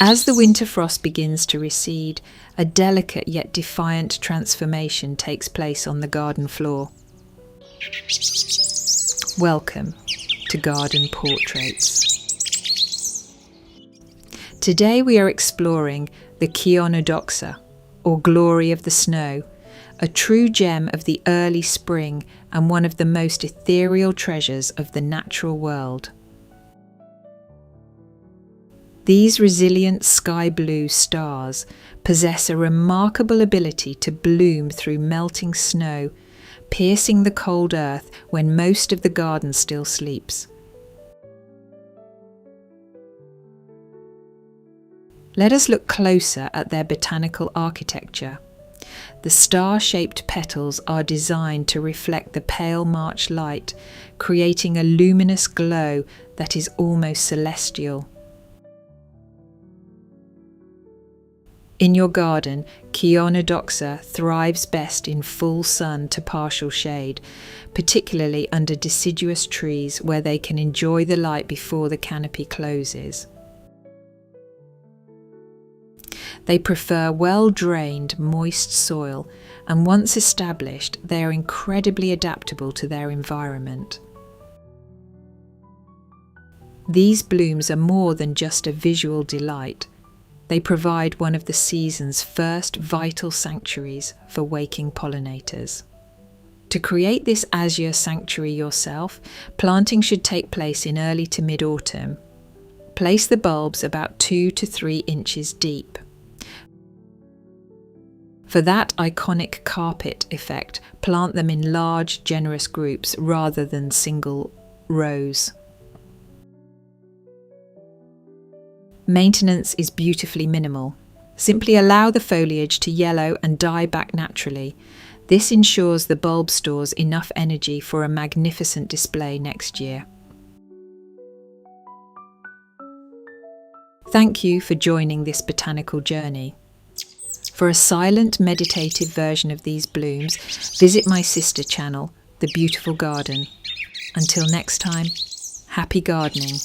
As the winter frost begins to recede, a delicate yet defiant transformation takes place on the garden floor. Welcome to Garden Portraits. Today we are exploring the Chionodoxa, or Glory of the Snow, a true gem of the early spring and one of the most ethereal treasures of the natural world. These resilient sky blue stars possess a remarkable ability to bloom through melting snow, piercing the cold earth when most of the garden still sleeps. Let us look closer at their botanical architecture. The star-shaped petals are designed to reflect the pale March light, creating a luminous glow that is almost celestial. In your garden, Chionodoxa thrives best in full sun to partial shade, particularly under deciduous trees where they can enjoy the light before the canopy closes. They prefer well-drained, moist soil, and once established, they are incredibly adaptable to their environment. These blooms are more than just a visual delight. They provide one of the season's first vital sanctuaries for waking pollinators. To create this azure sanctuary yourself, planting should take place in early to mid-autumn. Place the bulbs about 2 to 3 inches deep. For that iconic carpet effect, plant them in large, generous groups rather than single rows. Maintenance is beautifully minimal. Simply allow the foliage to yellow and die back naturally. This ensures the bulb stores enough energy for a magnificent display next year. Thank you for joining this botanical journey. For a silent, meditative version of these blooms, visit my sister channel, The Beautiful Garden. Until next time, happy gardening.